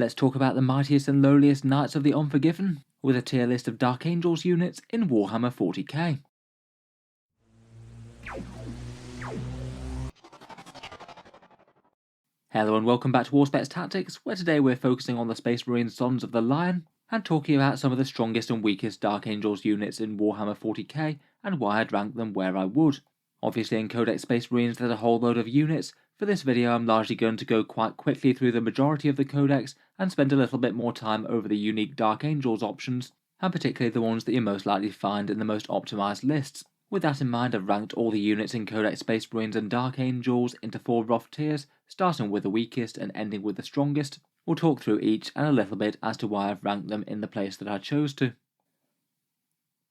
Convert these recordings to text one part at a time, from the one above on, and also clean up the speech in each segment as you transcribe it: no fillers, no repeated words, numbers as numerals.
Let's talk about the mightiest and lowliest Knights of the Unforgiven, with a tier list of Dark Angels units in Warhammer 40k. Hello and welcome back to Auspex Tactics, where today we're focusing on the Space Marine Sons of the Lion, and talking about some of the strongest and weakest Dark Angels units in Warhammer 40k, and why I'd rank them where I would. Obviously in Codex Space Marines there's a whole load of units. For this video I'm largely going to go quite quickly through the majority of the Codex, and spend a little bit more time over the unique Dark Angels options, and particularly the ones that you're most likely to find in the most optimised lists. With that in mind, I've ranked all the units in Codex Space Marines and Dark Angels into 4 rough tiers, starting with the weakest and ending with the strongest. We'll talk through each and a little bit as to why I've ranked them in the place that I chose to.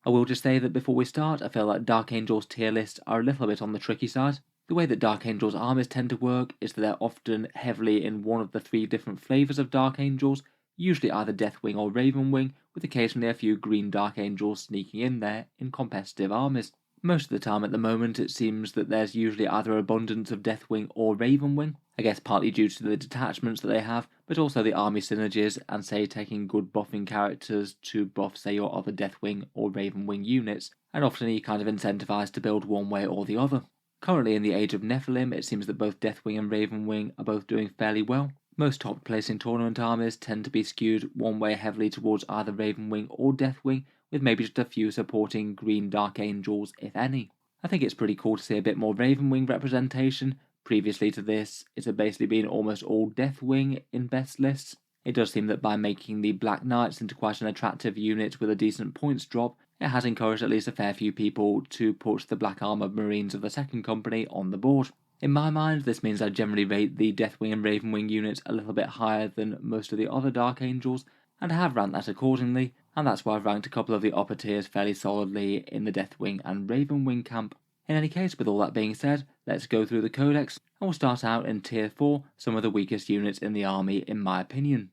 I will just say that before we start, I feel like Dark Angels tier lists are a little bit on the tricky side. The way that Dark Angels armies tend to work is that they're often heavily in one of the 3 different flavours of Dark Angels, usually either Deathwing or Ravenwing, with occasionally a few green Dark Angels sneaking in there in competitive armies. Most of the time at the moment it seems that there's usually either abundance of Deathwing or Ravenwing, I guess partly due to the detachments that they have, but also the army synergies and say taking good buffing characters to buff say your other Deathwing or Ravenwing units, and often you're kind of incentivized to build one way or the other. Currently in the Age of Nephilim it seems that both Deathwing and Ravenwing are both doing fairly well. Most top placing tournament armies tend to be skewed one way heavily towards either Ravenwing or Deathwing, with maybe just a few supporting green Dark Angels, if any. I think it's pretty cool to see a bit more Ravenwing representation. Previously to this, it had basically been almost all Deathwing in best lists. It does seem that by making the Black Knights into quite an attractive unit with a decent points drop, it has encouraged at least a fair few people to put the Black Armoured Marines of the Second Company on the board. In my mind, this means I generally rate the Deathwing and Ravenwing units a little bit higher than most of the other Dark Angels, and I have ranked that accordingly, and that's why I've ranked a couple of the upper tiers fairly solidly in the Deathwing and Ravenwing camp. In any case, with all that being said, let's go through the Codex, and we'll start out in Tier 4, some of the weakest units in the army in my opinion.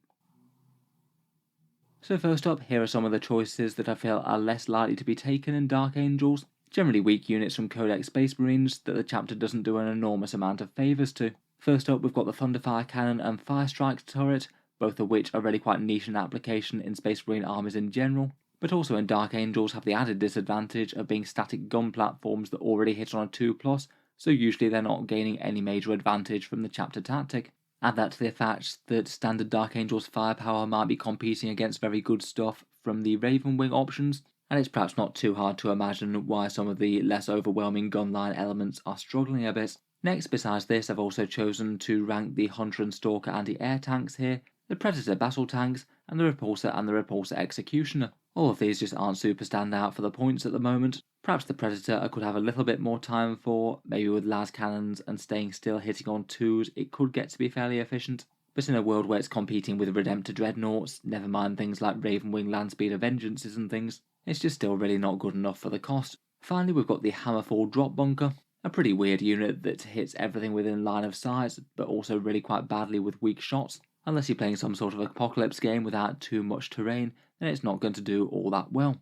So first up, here are some of the choices that I feel are less likely to be taken in Dark Angels, generally weak units from Codex Space Marines that the chapter doesn't do an enormous amount of favours to. First up, we've got the Thunderfire Cannon and Firestrike turret, both of which are really quite niche in application in Space Marine armies in general, but also in Dark Angels have the added disadvantage of being static gun platforms that already hit on a 2+, so usually they're not gaining any major advantage from the chapter tactic. Add that to the fact that standard Dark Angels firepower might be competing against very good stuff from the Ravenwing options, and it's perhaps not too hard to imagine why some of the less overwhelming gunline elements are struggling a bit. Next, besides this, I've also chosen to rank the Hunter and Stalker anti-air tanks here, the Predator battle tanks, and the Repulsor Executioner. All of these just aren't super standout for the points at the moment. Perhaps the Predator I could have a little bit more time for, maybe with las cannons and staying still hitting on 2s it could get to be fairly efficient, but in a world where it's competing with Redemptor Dreadnoughts, never mind things like Ravenwing Landspeeder Vengeances and things, it's just still really not good enough for the cost. Finally we've got the Hammerfall Drop Bunker, a pretty weird unit that hits everything within line of sight, but also really quite badly with weak shots. Unless you're playing some sort of apocalypse game without too much terrain, then it's not going to do all that well.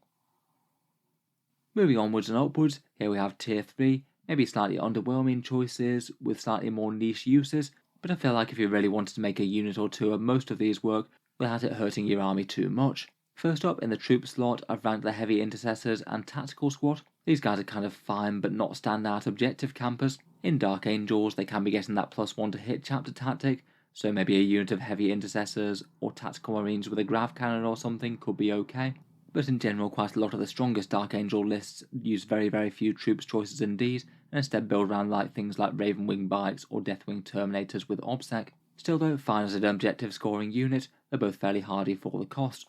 Moving onwards and upwards, here we have Tier 3, maybe slightly underwhelming choices with slightly more niche uses, but I feel like if you really wanted to make a unit or two of most of these work without it hurting your army too much. First up in the troop slot, I've ranked the Heavy Intercessors and Tactical Squad. These guys are kind of fine but not standout objective campers. In Dark Angels they can be getting that +1 to hit chapter tactic, so maybe a unit of Heavy Intercessors or Tactical Marines with a Grav Cannon or something could be okay. But in general quite a lot of the strongest Dark Angel lists use very few troops choices indeed, and instead build around things like Ravenwing Bikes or Deathwing Terminators with Obsec. Still though, fine as an objective scoring unit, they're both fairly hardy for the cost.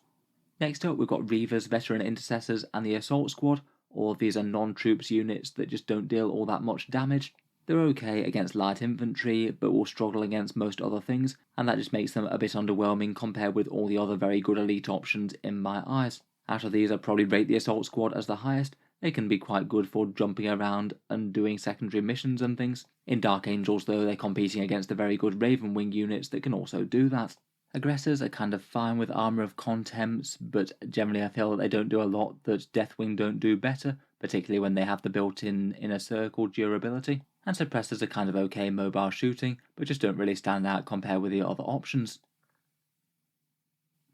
Next up we've got Reavers, Veteran Intercessors and the Assault Squad. All of these are non-troops units that just don't deal all that much damage. They're okay against light infantry, but will struggle against most other things, and that just makes them a bit underwhelming compared with all the other very good elite options in my eyes. Out of these I'd probably rate the Assault Squad as the highest. They can be quite good for jumping around and doing secondary missions and things. In Dark Angels though, they're competing against the very good Ravenwing units that can also do that. Aggressors are kind of fine with Armour of Contemps, but generally I feel that they don't do a lot that Deathwing don't do better, particularly when they have the built-in inner circle durability. And Suppressors are kind of okay mobile shooting, but just don't really stand out compared with the other options.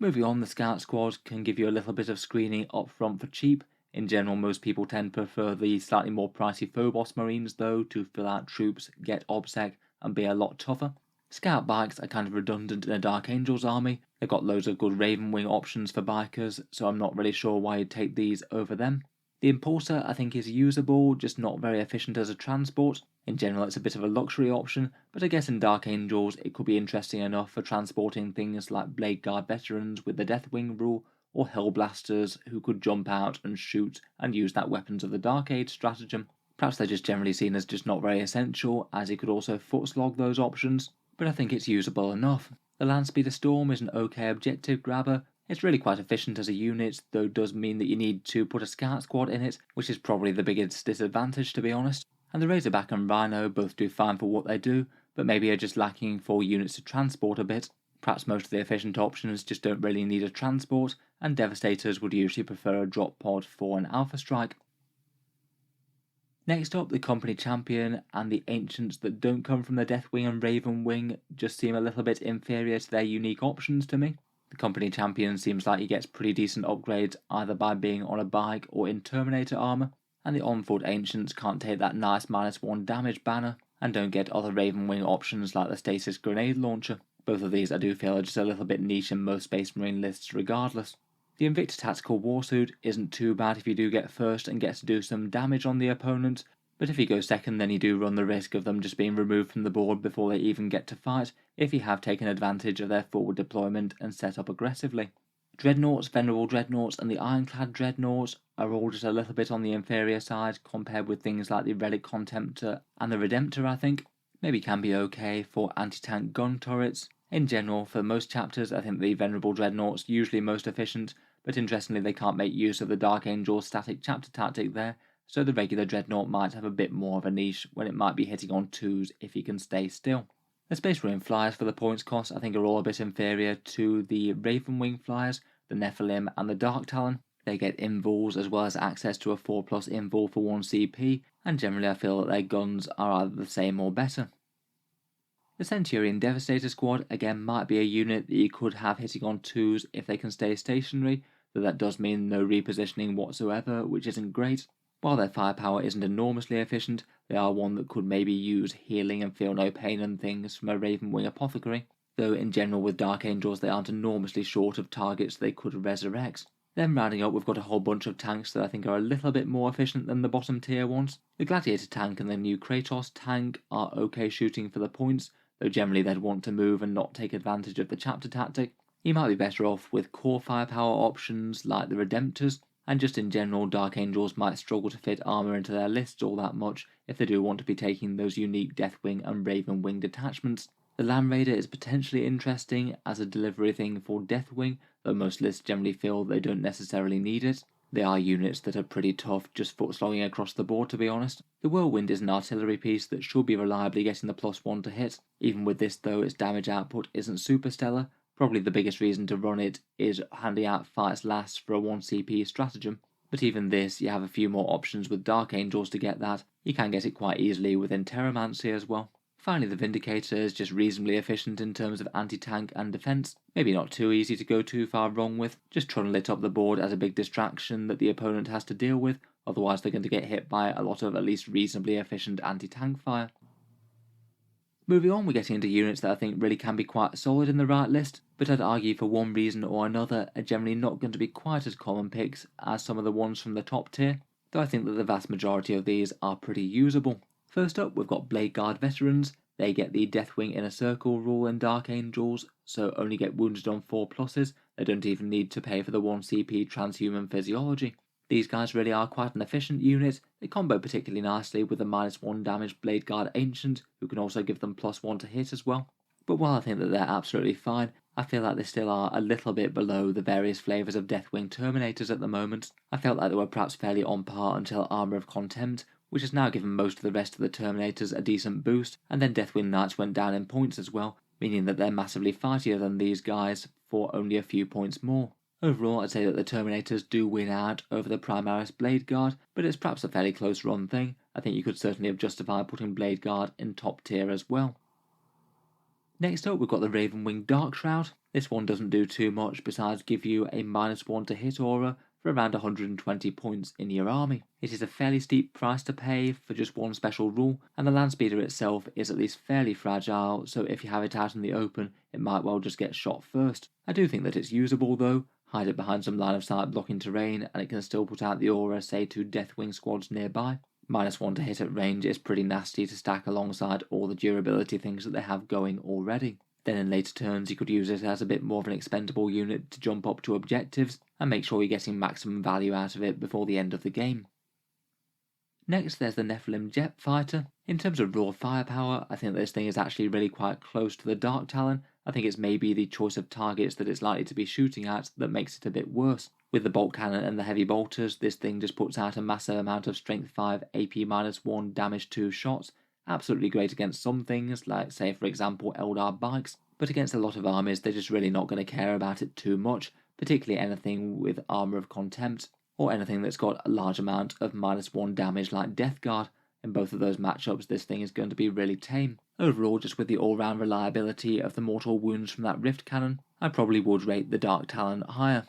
Moving on, the Scout Squad can give you a little bit of screening up front for cheap. In general, most people tend to prefer the slightly more pricey Phobos Marines though, to fill out troops, get OBSEC, and be a lot tougher. Scout bikes are kind of redundant in a Dark Angels army. They've got loads of good Raven Wing options for bikers, so I'm not really sure why you'd take these over them. The Impulsor I think is usable, just not very efficient as a transport. In general it's a bit of a luxury option, but I guess in Dark Angels it could be interesting enough for transporting things like Blade Guard veterans with the Deathwing rule, or Hellblasters who could jump out and shoot and use that Weapons of the Dark Age stratagem. Perhaps they're just generally seen as just not very essential, as you could also footslog those options, but I think it's usable enough. The Landspeeder Storm is an okay objective grabber. It's really quite efficient as a unit, though it does mean that you need to put a Scout Squad in it, which is probably the biggest disadvantage to be honest. And the Razorback and Rhino both do fine for what they do, but maybe are just lacking for units to transport a bit. Perhaps most of the efficient options just don't really need a transport, and Devastators would usually prefer a drop pod for an Alpha Strike. Next up, the Company Champion and the Ancients that don't come from the Deathwing and Raven Wing just seem a little bit inferior to their unique options to me. The Company Champion seems like he gets pretty decent upgrades either by being on a bike or in Terminator armor, and the on-foot Ancients can't take that nice -1 damage banner, and don't get other Raven Wing options like the Stasis Grenade Launcher. Both of these I do feel are just a little bit niche in most Space Marine lists regardless. The Invicta Tactical Warsuit isn't too bad if you do get first and get to do some damage on the opponent, but if you go second then you do run the risk of them just being removed from the board before they even get to fight, if you have taken advantage of their forward deployment and set up aggressively. Dreadnoughts, Venerable Dreadnoughts and the Ironclad Dreadnoughts are all just a little bit on the inferior side compared with things like the Relic Contemptor and the Redemptor I think. Maybe can be okay for anti-tank gun turrets. In general, for most chapters I think the Venerable Dreadnought's usually most efficient, but interestingly they can't make use of the Dark Angel static chapter tactic there, so the regular Dreadnought might have a bit more of a niche when it might be hitting on 2s if he can stay still. The Space Marine Flyers for the points cost I think are all a bit inferior to the Raven Wing Flyers, the Nephilim and the Dark Talon. They get invuls as well as access to a 4+ invul for 1 CP, and generally I feel that their guns are either the same or better. The Centurion Devastator Squad again might be a unit that you could have hitting on 2s if they can stay stationary, though that does mean no repositioning whatsoever, which isn't great. While their firepower isn't enormously efficient, they are one that could maybe use healing and feel no pain and things from a Raven Wing Apothecary, though in general with Dark Angels they aren't enormously short of targets they could resurrect. Then rounding up we've got a whole bunch of tanks that I think are a little bit more efficient than the bottom tier ones. The Gladiator tank and the new Kratos tank are okay shooting for the points, though generally they'd want to move and not take advantage of the chapter tactic. You might be better off with core firepower options like the Redemptors, and just in general Dark Angels might struggle to fit armour into their lists all that much if they do want to be taking those unique Deathwing and Raven Wing detachments. The Land Raider is potentially interesting as a delivery thing for Deathwing, though most lists generally feel they don't necessarily need it. They are units that are pretty tough just foot-slogging across the board to be honest. The Whirlwind is an artillery piece that should be reliably getting the +1 to hit. Even with this though, its damage output isn't super stellar. Probably the biggest reason to run it is handing out fights last for a 1 CP stratagem, but even this you have a few more options with Dark Angels to get that. You can get it quite easily within Terramancy as well. Finally, the Vindicator is just reasonably efficient in terms of anti-tank and defense. Maybe not too easy to go too far wrong with, just trundle it up the board as a big distraction that the opponent has to deal with, otherwise they're going to get hit by a lot of at least reasonably efficient anti-tank fire. Moving on, we're getting into units that I think really can be quite solid in the right list, but I'd argue for one reason or another are generally not going to be quite as common picks as some of the ones from the top tier, though I think that the vast majority of these are pretty usable. First up, we've got Blade Guard Veterans. They get the Deathwing Inner Circle rule in Dark Angels, so only get wounded on 4+. They don't even need to pay for the 1 CP Transhuman Physiology. These guys really are quite an efficient unit. They combo particularly nicely with the -1 damage Blade Guard Ancient, who can also give them +1 to hit as well. But while I think that they're absolutely fine, I feel like they still are a little bit below the various flavours of Deathwing Terminators at the moment. I felt like they were perhaps fairly on par until Armour of Contempt, which has now given most of the rest of the Terminators a decent boost, and then Deathwing Knights went down in points as well, meaning that they're massively fightier than these guys for only a few points more. Overall, I'd say that the Terminators do win out over the Primaris Blade Guard, but it's perhaps a fairly close run thing. I think you could certainly have justified putting Blade Guard in top tier as well. Next up, we've got the Raven Wing Dark Shroud. This one doesn't do too much besides give you a -1 to hit aura for around 120 points in your army. It is a fairly steep price to pay for just one special rule, and the land speeder itself is at least fairly fragile, so if you have it out in the open, it might well just get shot first. I do think that it's usable though. Hide it behind some line of sight blocking terrain, and it can still put out the aura, say to Deathwing squads nearby. -1 to hit at range is pretty nasty to stack alongside all the durability things that they have going already. Then in later turns you could use it as a bit more of an expendable unit to jump up to objectives and make sure you're getting maximum value out of it before the end of the game. Next there's the Nephilim Jet Fighter. In terms of raw firepower, I think this thing is actually really quite close to the Dark Talon. I think it's maybe the choice of targets that it's likely to be shooting at that makes it a bit worse. With the bolt cannon and the heavy bolters, this thing just puts out a massive amount of strength 5, AP -1, damage 2 shots. Absolutely great against some things, like say for example Eldar bikes, but against a lot of armies they're just really not going to care about it too much, particularly anything with Armour of Contempt, or anything that's got a large amount of -1 damage like Death Guard. In both of those matchups this thing is going to be really tame. Overall, just with the all-round reliability of the mortal wounds from that Rift Cannon, I probably would rate the Dark Talon higher.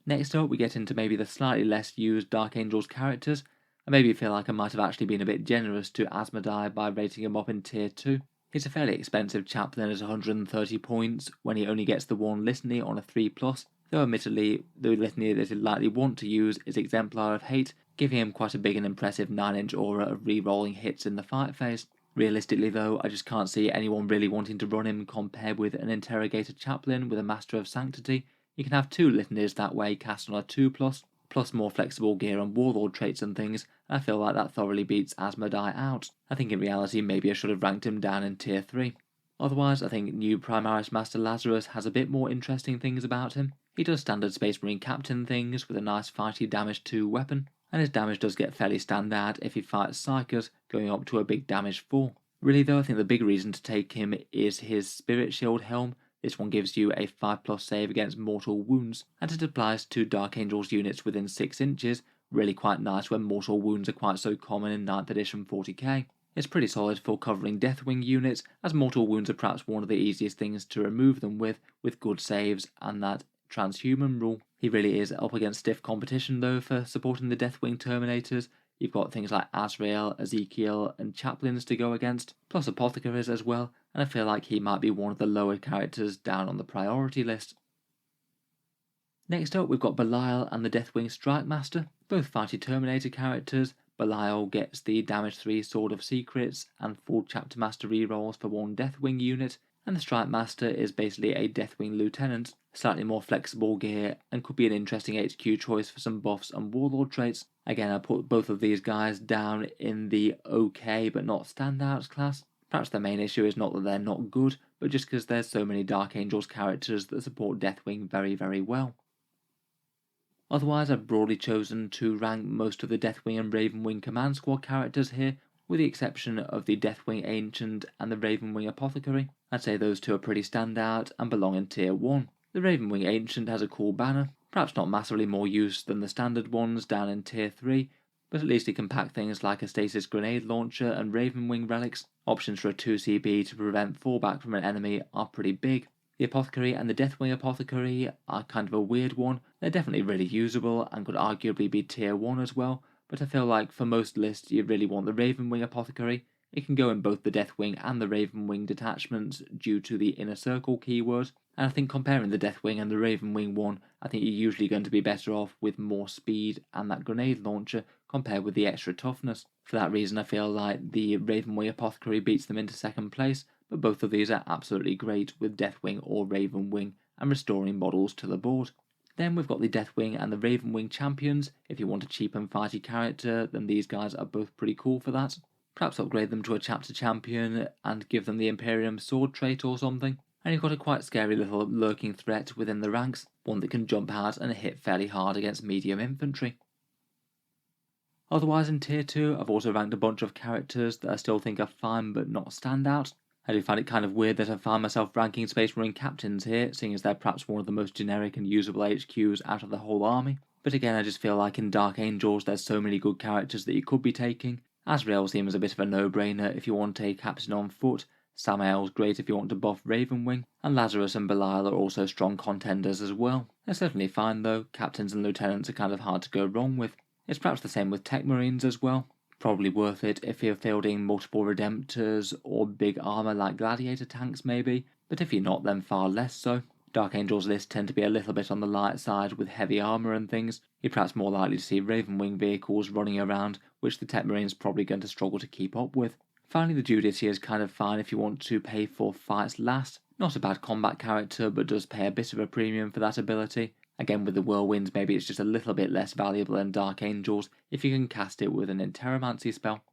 Next up we get into maybe the slightly less used Dark Angels characters. I maybe feel like I might have actually been a bit generous to Asmodai by rating him up in tier 2. He's a fairly expensive chaplain at 130 points when he only gets the one litany on a 3+, though admittedly the litany that he'd likely want to use is Exemplar of Hate, giving him quite a big and impressive 9-inch aura of re-rolling hits in the fight phase. Realistically though, I just can't see anyone really wanting to run him compared with an Interrogator Chaplain with a Master of Sanctity. You can have 2 litanies that way cast on a 2+, plus more flexible gear and warlord traits and things, and I feel like that thoroughly beats Asmodai out. I think in reality maybe I should have ranked him down in tier 3. Otherwise, I think new Primaris Master Lazarus has a bit more interesting things about him. He does standard Space Marine Captain things with a nice fighty damage 2 weapon, and his damage does get fairly standard if he fights Psychers, going up to a big damage 4. Really though, I think the big reason to take him is his Spirit Shield Helm. This one gives you a 5+ save against mortal wounds, and it applies to Dark Angels units within 6 inches, really quite nice when mortal wounds are quite so common in 9th edition 40k. It's pretty solid for covering Deathwing units, as mortal wounds are perhaps one of the easiest things to remove them with good saves and that transhuman rule. He really is up against stiff competition though for supporting the Deathwing Terminators. You've got things like Azrael, Ezekiel and Chaplains to go against, plus Apothecaries as well, and I feel like he might be one of the lower characters down on the priority list. Next up we've got Belial and the Deathwing Strike Master, both fighty Terminator characters. Belial gets the damage 3 Sword of Secrets and full Chapter Master rerolls for one Deathwing unit, and the Strike Master is basically a Deathwing Lieutenant, slightly more flexible gear, and could be an interesting HQ choice for some buffs and warlord traits. Again, I put both of these guys down in the okay but not standouts class. Perhaps the main issue is not that they're not good, but just because there's so many Dark Angels characters that support Deathwing very, very well. Otherwise, I've broadly chosen to rank most of the Deathwing and Ravenwing Command Squad characters here, with the exception of the Deathwing Ancient and the Ravenwing Apothecary. I'd say those two are pretty standout and belong in tier 1. The Ravenwing Ancient has a cool banner, perhaps not massively more use than the standard ones down in tier 3, but at least it can pack things like a stasis grenade launcher and Ravenwing relics. Options for a 2CB to prevent fallback from an enemy are pretty big. The Apothecary and the Deathwing Apothecary are kind of a weird one. They're definitely really usable and could arguably be tier 1 as well, but I feel like for most lists you really want the Ravenwing Apothecary. It can go in both the Deathwing and the Ravenwing detachments due to the Inner Circle keyword, and I think comparing the Deathwing and the Ravenwing one, I think you're usually going to be better off with more speed and that grenade launcher compared with the extra toughness. For that reason I feel like the Ravenwing Apothecary beats them into second place, but both of these are absolutely great with Deathwing or Ravenwing and restoring models to the board. Then we've got the Deathwing and the Ravenwing Champions. If you want a cheap and fighty character, then these guys are both pretty cool for that. Perhaps upgrade them to a chapter champion and give them the Imperium sword trait or something. And you've got a quite scary little lurking threat within the ranks, one that can jump out and hit fairly hard against medium infantry. Otherwise in tier 2 I've also ranked a bunch of characters that I still think are fine but not standout. I do find it kind of weird that I find myself ranking Space Marine Captains here, seeing as they're perhaps one of the most generic and usable HQs out of the whole army. But again, I just feel like in Dark Angels there's so many good characters that you could be taking. Azrael seems a bit of a no-brainer if you want a captain on foot. Samael's great if you want to buff Ravenwing, and Lazarus and Belial are also strong contenders as well. They're certainly fine though, captains and lieutenants are kind of hard to go wrong with. It's perhaps the same with Tech Marines as well. Probably worth it if you're fielding multiple Redemptors or big armor like Gladiator tanks maybe, but if you're not then far less so. Dark Angel's lists tend to be a little bit on the light side with heavy armor and things. You're perhaps more likely to see Ravenwing vehicles running around, which the Tech Marine's probably going to struggle to keep up with. Finally, the Judas here is kind of fine if you want to pay for fights last. Not a bad combat character, but does pay a bit of a premium for that ability. Again, with the Whirlwinds, maybe it's just a little bit less valuable than Dark Angels if you can cast it with an Interromancy spell.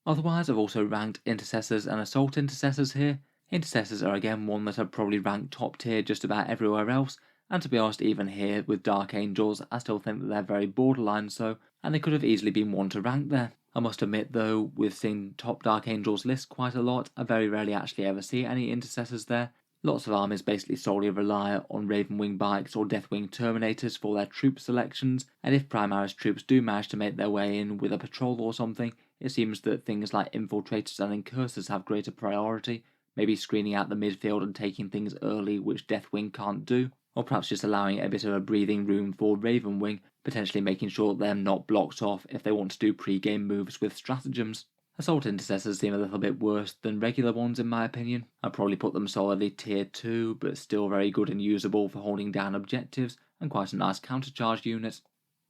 Otherwise, I've also ranked Intercessors and Assault Intercessors here. Intercessors are again one that I've probably ranked top tier just about everywhere else, and to be honest, even here with Dark Angels, I still think that they're very borderline so, and they could have easily been one to rank there. I must admit though, with seeing top Dark Angels list quite a lot, I very rarely actually ever see any Intercessors there. Lots of armies basically solely rely on Ravenwing bikes or Deathwing Terminators for their troop selections, and if Primaris troops do manage to make their way in with a patrol or something, it seems that things like Infiltrators and Incursors have greater priority, maybe screening out the midfield and taking things early which Deathwing can't do, or perhaps just allowing a bit of a breathing room for Ravenwing, potentially making sure they're not blocked off if they want to do pre-game moves with stratagems. Assault Intercessors seem a little bit worse than regular ones in my opinion. I'd probably put them solidly tier 2, but still very good and usable for holding down objectives, and quite a nice countercharge unit.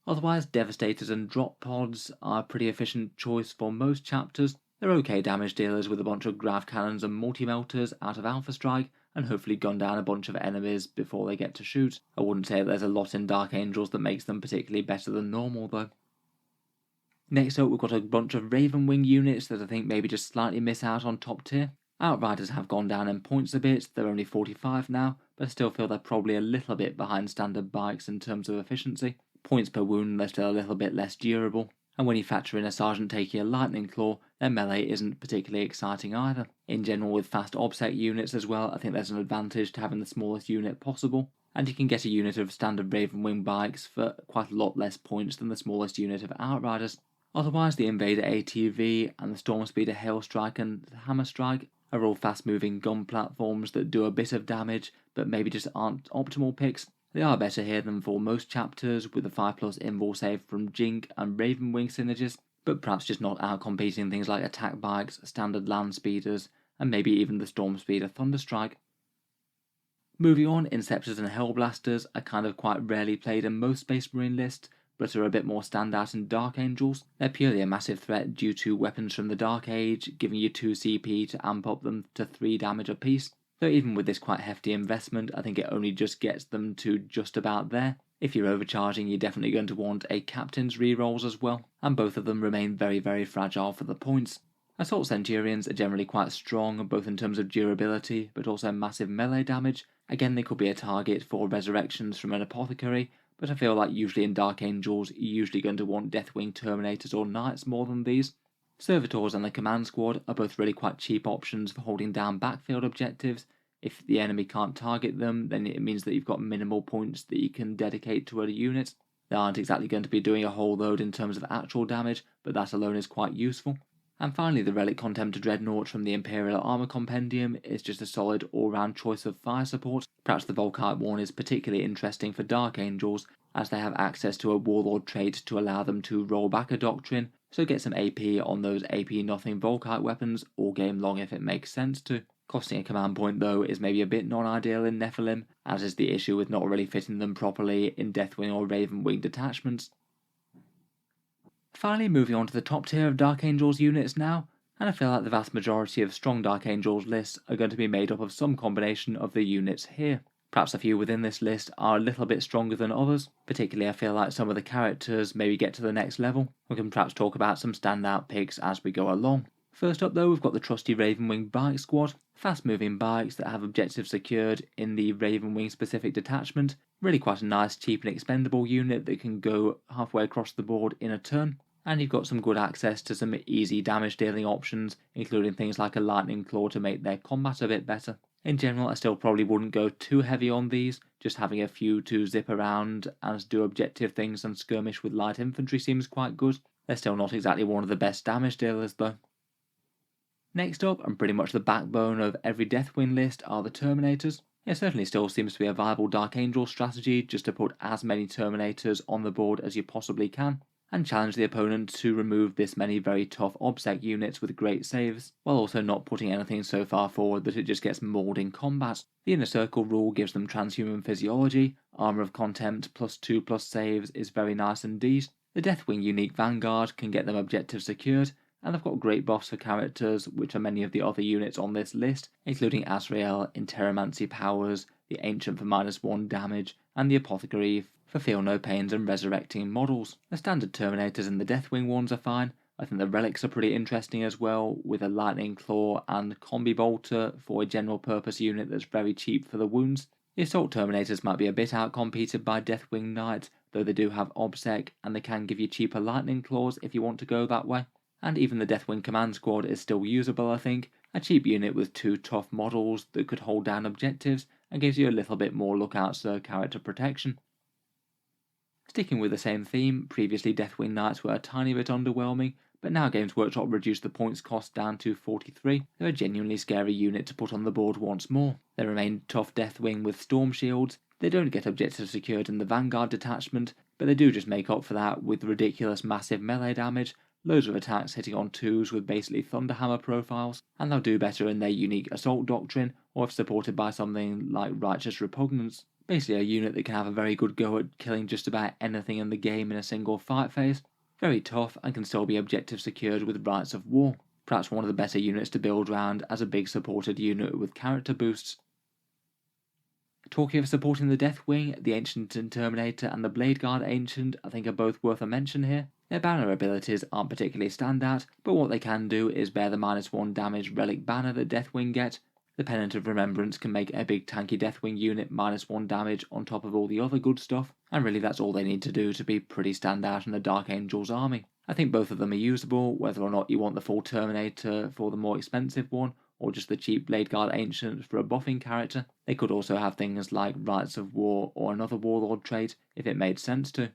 Otherwise, Devastators and Drop Pods are a pretty efficient choice for most chapters. They're okay damage dealers with a bunch of Grav Cannons and Multi-Melters out of Alpha Strike, and hopefully gun down a bunch of enemies before they get to shoot. I wouldn't say that there's a lot in Dark Angels that makes them particularly better than normal though. Next up, we've got a bunch of Ravenwing units that I think maybe just slightly miss out on top tier. Outriders have gone down in points a bit, they're only 45 now, but I still feel they're probably a little bit behind standard bikes in terms of efficiency. Points per wound, they're still a little bit less durable, and when you factor in a Sergeant taking a Lightning Claw, their melee isn't particularly exciting either. In general, with fast Obsec units as well, I think there's an advantage to having the smallest unit possible, and you can get a unit of standard Ravenwing bikes for quite a lot less points than the smallest unit of Outriders. Otherwise, the Invader ATV and the Stormspeeder Hailstrike and Hammer Strike are all fast-moving gun platforms that do a bit of damage, but maybe just aren't optimal picks. They are better here than for most chapters, with the 5+ invul save from Jink and Ravenwing synergies, but perhaps just not outcompeting things like attack bikes, standard land speeders, and maybe even the Stormspeeder Thunderstrike. Moving on, Inceptors and Hellblasters are kind of quite rarely played in most Space Marine lists, but are a bit more standout in Dark Angels. They're purely a massive threat due to weapons from the Dark Age, giving you 2 CP to amp up them to 3 damage apiece. Though even with this quite hefty investment, I think it only just gets them to just about there. If you're overcharging, you're definitely going to want a Captain's rerolls as well, and both of them remain very, very fragile for the points. Assault Centurions are generally quite strong, both in terms of durability, but also massive melee damage. Again, they could be a target for resurrections from an Apothecary, but I feel like usually in Dark Angels, you're usually going to want Deathwing Terminators or Knights more than these. Servitors and the Command Squad are both really quite cheap options for holding down backfield objectives. If the enemy can't target them, then it means that you've got minimal points that you can dedicate to other units. They aren't exactly going to be doing a whole load in terms of actual damage, but that alone is quite useful. And finally, the Relic Contemptor Dreadnought from the Imperial Armor Compendium is just a solid all-round choice of fire support. Perhaps the Volkite one is particularly interesting for Dark Angels, as they have access to a Warlord trait to allow them to roll back a Doctrine, so get some AP on those AP nothing Volkite weapons all game long if it makes sense to. Costing a command point though is maybe a bit non-ideal in Nephilim, as is the issue with not really fitting them properly in Deathwing or Ravenwing detachments. Finally, moving on to the top tier of Dark Angels units now, and I feel like the vast majority of strong Dark Angels lists are going to be made up of some combination of the units here. Perhaps a few within this list are a little bit stronger than others, particularly I feel like some of the characters maybe get to the next level. We can perhaps talk about some standout picks as we go along. First up though, we've got the trusty Ravenwing Bike Squad, fast moving bikes that have objectives secured in the Ravenwing specific detachment, really quite a nice cheap and expendable unit that can go halfway across the board in a turn, and you've got some good access to some easy damage dealing options, including things like a Lightning Claw to make their combat a bit better. In general, I still probably wouldn't go too heavy on these, just having a few to zip around and do objective things and skirmish with light infantry seems quite good. They're still not exactly one of the best damage dealers though. Next up, and pretty much the backbone of every Deathwing list, are the Terminators. It certainly still seems to be a viable Dark Angel strategy just to put as many Terminators on the board as you possibly can, and challenge the opponent to remove this many very tough OBSEC units with great saves, while also not putting anything so far forward that it just gets mauled in combat. The Inner Circle rule gives them transhuman physiology, Armour of Contempt +2/+ saves is very nice indeed. The Deathwing unique Vanguard can get them objectives secured, and they've got great buffs for characters, which are many of the other units on this list, including Azrael, Interromancy powers, the Ancient for -1 damage, and the Apothecary for Feel No Pains and resurrecting models. The standard Terminators and the Deathwing ones are fine. I think the relics are pretty interesting as well, with a Lightning Claw and Combi Bolter for a general purpose unit that's very cheap for the wounds. The Assault Terminators might be a bit outcompeted by Deathwing Knights, though they do have OBSEC, and they can give you cheaper Lightning Claws if you want to go that way. And even the Deathwing Command Squad is still usable, I think. A cheap unit with 2 tough models that could hold down objectives and gives you a little bit more lookout sir character protection. Sticking with the same theme, previously Deathwing Knights were a tiny bit underwhelming, but now Games Workshop reduced the points cost down to 43. They're a genuinely scary unit to put on the board once more. They remain tough Deathwing with Storm Shields. They don't get objectives secured in the Vanguard detachment, but they do just make up for that with ridiculous massive melee damage, loads of attacks hitting on 2s with basically Thunderhammer profiles, and they'll do better in their unique Assault Doctrine, or if supported by something like Righteous Repugnance. Basically a unit that can have a very good go at killing just about anything in the game in a single fight phase. Very tough and can still be objective secured with Rites of War. Perhaps one of the better units to build around as a big supported unit with character boosts. Talking of supporting the Deathwing, the Ancient Terminator and the Blade Guard Ancient I think are both worth a mention here. Their banner abilities aren't particularly standout, but what they can do is bear the -1 damage relic banner that Deathwing get. The Pennant of Remembrance can make a big tanky Deathwing unit -1 damage on top of all the other good stuff, and really that's all they need to do to be pretty standout in the Dark Angels army. I think both of them are usable, whether or not you want the full Terminator for the more expensive one, or just the cheap Blade Guard Ancient for a buffing character. They could also have things like Rites of War or another Warlord trait if it made sense to.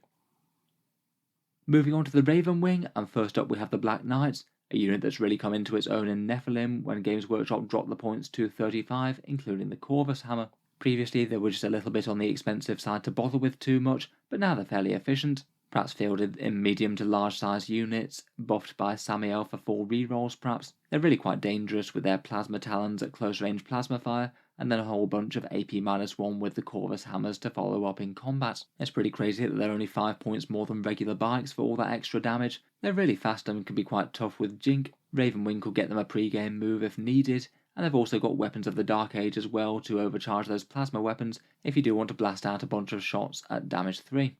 Moving on to the Raven Wing, and first up we have the Black Knights, a unit that's really come into its own in Nephilim when Games Workshop dropped the points to 35, including the Corvus Hammer. Previously they were just a little bit on the expensive side to bother with too much, but now they're fairly efficient. Perhaps fielded in medium to large size units, buffed by Samael for 4 rerolls perhaps. They're really quite dangerous with their Plasma Talons at close range plasma fire, and then a whole bunch of AP -1 with the Corvus Hammers to follow up in combat. It's pretty crazy that they're only 5 points more than regular bikes for all that extra damage. They're really fast and can be quite tough with Jink. Ravenwing could get them a pre-game move if needed, and they've also got Weapons of the Dark Age as well to overcharge those plasma weapons if you do want to blast out a bunch of shots at damage 3.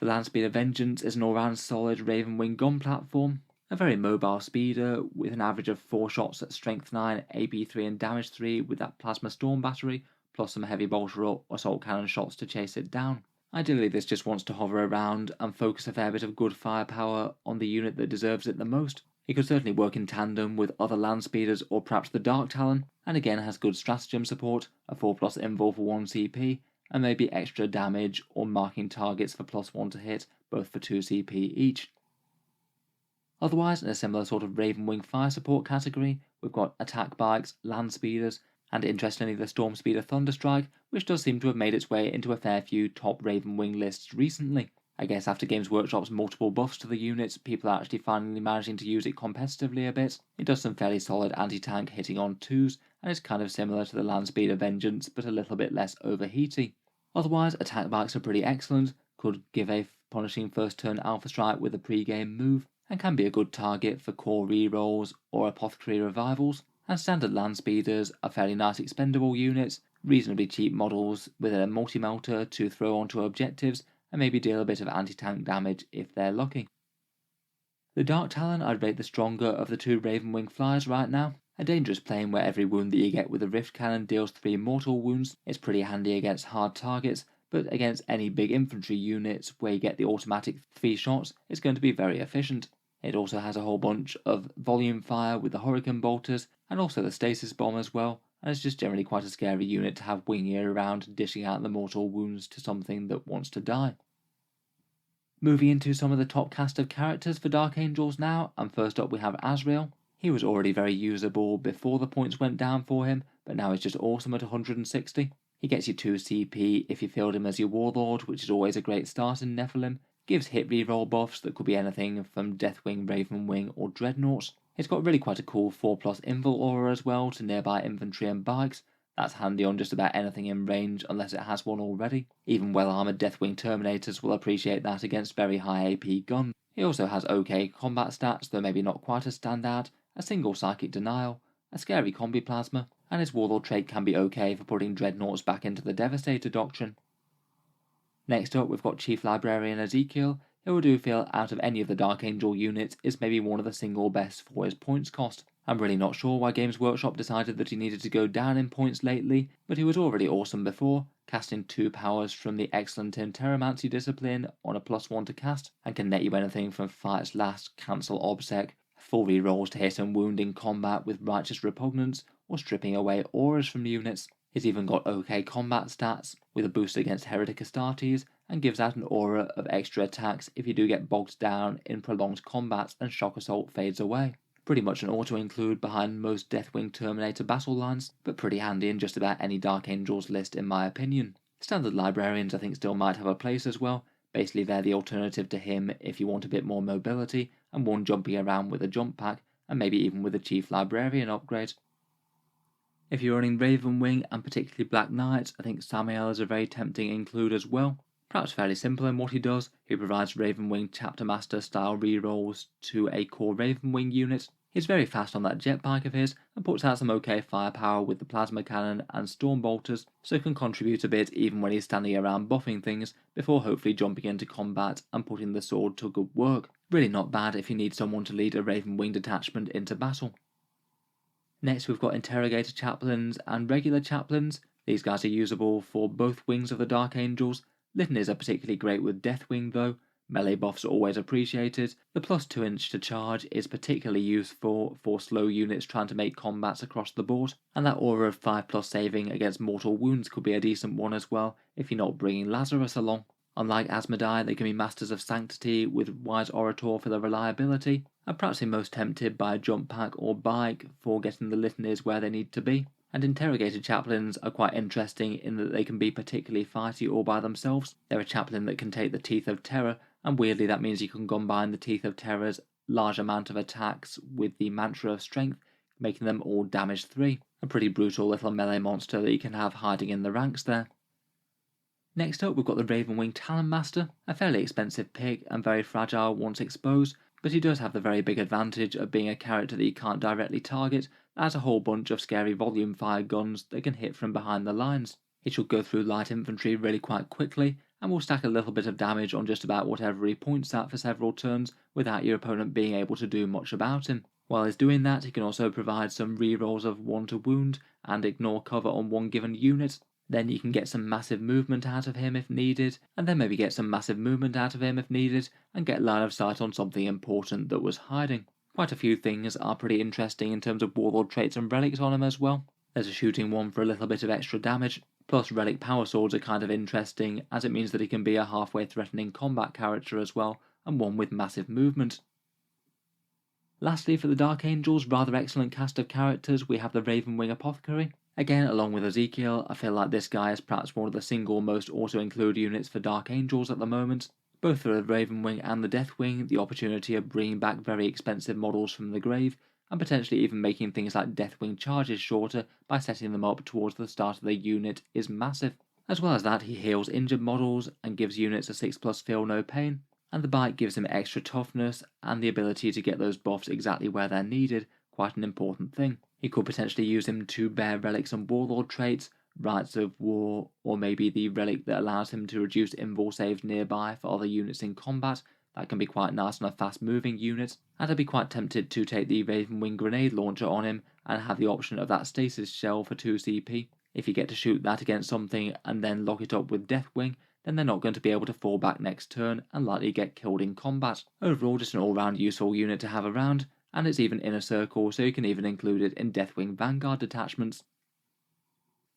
The Landspeeder Vengeance is an all-round solid Ravenwing gun platform, a very mobile speeder with an average of 4 shots at strength 9, AP 3 and damage 3 with that plasma storm battery, plus some heavy bolter or assault cannon shots to chase it down. Ideally this just wants to hover around and focus a fair bit of good firepower on the unit that deserves it the most. It could certainly work in tandem with other land speeders or perhaps the Dark Talon, and again has good stratagem support, a 4+ invul for 1 CP, and maybe extra damage or marking targets for +1 to hit, both for 2 CP each. Otherwise, in a similar sort of Ravenwing fire support category, we've got attack bikes, land speeders, and interestingly the Storm Speeder Thunderstrike, which does seem to have made its way into a fair few top Ravenwing lists recently. I guess after Games Workshop's multiple buffs to the units, people are actually finally managing to use it competitively a bit. It does some fairly solid anti-tank hitting on 2s, and it's kind of similar to the Landspeeder Vengeance, but a little bit less overheaty. Otherwise, attack bikes are pretty excellent, could give a punishing first turn Alpha Strike with a pre-game move, and can be a good target for core rerolls or apothecary revivals, and standard land speeders are fairly nice expendable units, reasonably cheap models with a multi-melter to throw onto objectives, and maybe deal a bit of anti-tank damage if they're lucky. The Dark Talon I'd rate the stronger of the 2 Ravenwing flyers right now. A dangerous plane where every wound that you get with a Rift Cannon deals 3 mortal wounds. It's pretty handy against hard targets, but against any big infantry units where you get the automatic 3 shots, it's going to be very efficient. It also has a whole bunch of volume fire with the Hurricane Bolters, and also the Stasis Bomb as well, and it's just generally quite a scary unit to have winging around dishing out the mortal wounds to something that wants to die. Moving into some of the top cast of characters for Dark Angels now, and first up we have Azrael. He was already very usable before the points went down for him, but now he's just awesome at 160. He gets you 2 CP if you field him as your Warlord, which is always a great start in Nephilim. Gives hit reroll buffs that could be anything from Deathwing, Ravenwing or Dreadnoughts. He's got really quite a cool 4+ Invul aura as well to nearby infantry and bikes. That's handy on just about anything in range unless it has one already. Even well-armoured Deathwing Terminators will appreciate that against very high AP guns. He also has OK combat stats, though maybe not quite as standout, a single Psychic Denial, a scary Combi Plasma, and his Warlord trait can be OK for putting Dreadnoughts back into the Devastator doctrine. Next up we've got Chief Librarian Ezekiel, who I do feel out of any of the Dark Angel units is maybe one of the single best for his points cost. I'm really not sure why Games Workshop decided that he needed to go down in points lately, but he was already awesome before, casting 2 powers from the excellent Terramancy discipline on a +1 to cast, and can net you anything from Fight's Last, Cancel Obsec, full rerolls to hit and wound in combat with Righteous Repugnance, or stripping away auras from units. He's even got OK combat stats, with a boost against Heretic Astartes, and gives out an aura of extra attacks if you do get bogged down in prolonged combat and Shock Assault fades away. Pretty much an auto-include behind most Deathwing Terminator battle lines, but pretty handy in just about any Dark Angels list in my opinion. Standard Librarians I think still might have a place as well. Basically they're the alternative to him if you want a bit more mobility and one jumping around with a jump pack, and maybe even with a Chief Librarian upgrade. If you're running Ravenwing and particularly Black Knights, I think Samael is a very tempting include as well. Perhaps fairly simple in what he does. He provides Ravenwing Chapter Master style rerolls to a core Ravenwing unit. He's very fast on that jetbike of his and puts out some OK firepower with the plasma cannon and storm bolters, so can contribute a bit even when he's standing around buffing things before hopefully jumping into combat and putting the sword to good work. Really not bad if you need someone to lead a Ravenwing detachment into battle. Next we've got Interrogator Chaplains and Regular Chaplains. These guys are usable for both wings of the Dark Angels. Litanies are particularly great with Deathwing though. Melee buffs are always appreciated. The +2 inch to charge is particularly useful for slow units trying to make combats across the board, and that aura of 5+ saving against mortal wounds could be a decent one as well if you're not bringing Lazarus along. Unlike Asmodai, they can be Masters of Sanctity with Wise Orator for the reliability, and perhaps be most tempted by a jump pack or bike for getting the litanies where they need to be. And Interrogated Chaplains are quite interesting in that they can be particularly fighty all by themselves. They're a chaplain that can take the Teeth of Terror, and weirdly that means you can combine the Teeth of Terror's large amount of attacks with the Mantra of Strength, making them all damage 3. A pretty brutal little melee monster that you can have hiding in the ranks there. Next up we've got the Ravenwing Talon Master, a fairly expensive pick and very fragile once exposed, but he does have the very big advantage of being a character that you can't directly target, that has a whole bunch of scary volume fire guns that can hit from behind the lines. He should go through light infantry really quite quickly, and will stack a little bit of damage on just about whatever he points at for several turns without your opponent being able to do much about him. While he's doing that, he can also provide some rerolls of 1 to wound and ignore cover on one given unit. Then you can get some massive movement out of him if needed, and then maybe get some massive movement out of him if needed, and get line of sight on something important that was hiding. Quite a few things are pretty interesting in terms of Warlord traits and relics on him as well. There's a shooting one for a little bit of extra damage, plus relic power swords are kind of interesting as it means that he can be a halfway threatening combat character as well, and one with massive movement. Lastly, for the Dark Angels' rather excellent cast of characters, we have the Ravenwing Apothecary. Again, along with Ezekiel, I feel like this guy is perhaps one of the single most auto-include units for Dark Angels at the moment. Both for the Ravenwing and the Deathwing, the opportunity of bringing back very expensive models from the grave, and potentially even making things like Deathwing charges shorter by setting them up towards the start of the unit is massive. As well as that, he heals injured models and gives units a 6+ feel no pain, and the bite gives him extra toughness and the ability to get those buffs exactly where they're needed, quite an important thing. You could potentially use him to bear relics and warlord traits, Rites of War, or maybe the relic that allows him to reduce invul saves nearby for other units in combat. That can be quite nice on a fast moving unit, and I'd be quite tempted to take the Ravenwing grenade launcher on him and have the option of that stasis shell for 2 CP. If you get to shoot that against something and then lock it up with Deathwing, then they're not going to be able to fall back next turn and likely get killed in combat. Overall, just an all-round useful unit to have around, and it's even inner circle, so you can even include it in Deathwing Vanguard detachments.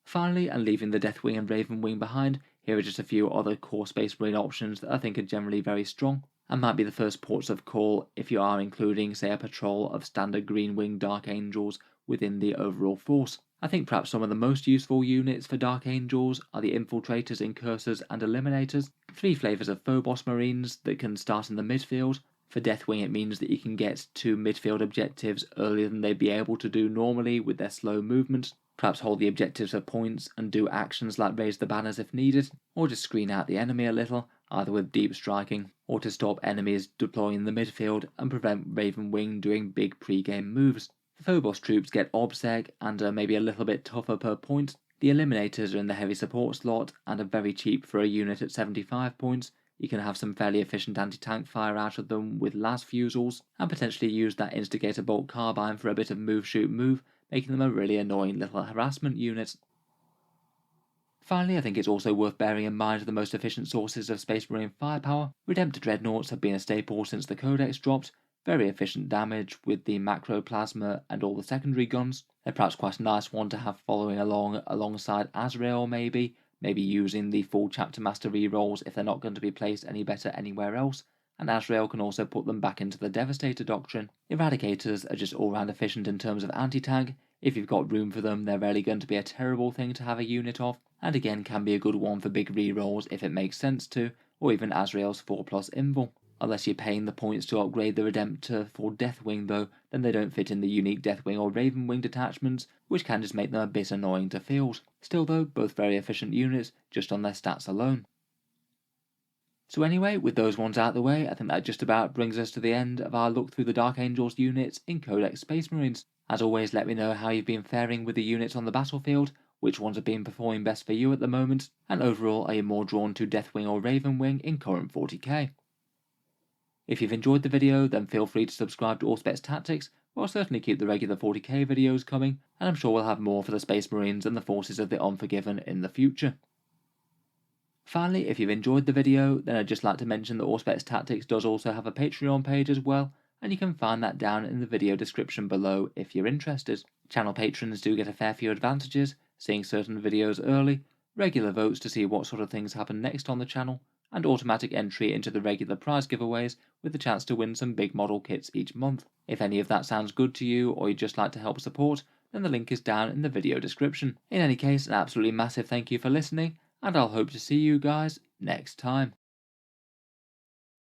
Finally, and leaving the Deathwing and Ravenwing behind, here are just a few other core Space Marine options that I think are generally very strong. and might be the first ports of call if you are including, say, a patrol of standard green wing Dark Angels within the overall force. I think perhaps some of the most useful units for Dark Angels are the Infiltrators, Incursors, and Eliminators, 3 flavours of Phobos Marines that can start in the midfield. For Deathwing, it means that you can get to midfield objectives earlier than they'd be able to do normally with their slow movement, perhaps hold the objectives for points and do actions like raise the banners if needed, or just screen out the enemy a little, either with deep striking, or to stop enemies deploying in the midfield and prevent Raven Wing doing big pre-game moves. The Phobos troops get OBSEC and are maybe a little bit tougher per point. The Eliminators are in the heavy support slot and are very cheap for a unit at 75 points. You can have some fairly efficient anti-tank fire out of them with las fusils, and potentially use that Instigator Bolt Carbine for a bit of move-shoot-move, making them a really annoying little harassment unit. Finally, I think it's also worth bearing in mind the most efficient sources of Space Marine firepower. Redemptor Dreadnoughts have been a staple since the Codex dropped. Very efficient damage with the Macroplasma and all the secondary guns. They're perhaps quite a nice one to have following alongside Azrael maybe using the full Chapter Master rerolls if they're not going to be placed any better anywhere else, and Azrael can also put them back into the Devastator doctrine. Eradicators are just all-round efficient in terms of anti-tank. If you've got room for them, they're rarely going to be a terrible thing to have a unit of, and again can be a good one for big rerolls if it makes sense to, or even Azrael's 4+ Invul. Unless you're paying the points to upgrade the Redemptor for Deathwing though, then they don't fit in the unique Deathwing or Ravenwing detachments, which can just make them a bit annoying to field. Still though, both very efficient units, just on their stats alone. So anyway, with those ones out the way, I think that just about brings us to the end of our look through the Dark Angels units in Codex Space Marines. As always, let me know how you've been faring with the units on the battlefield, which ones have been performing best for you at the moment, and overall are you more drawn to Deathwing or Ravenwing in current 40k. If you've enjoyed the video, then feel free to subscribe to Auspex Tactics, where I'll certainly keep the regular 40k videos coming, and I'm sure we'll have more for the Space Marines and the forces of the Unforgiven in the future. Finally, if you've enjoyed the video, then I'd just like to mention that Auspex Tactics does also have a Patreon page as well, and you can find that down in the video description below if you're interested. Channel patrons do get a fair few advantages, seeing certain videos early, regular votes to see what sort of things happen next on the channel, and automatic entry into the regular prize giveaways with the chance to win some big model kits each month. If any of that sounds good to you, or you'd just like to help support, then the link is down in the video description. In any case, an absolutely massive thank you for listening, and I'll hope to see you guys next time.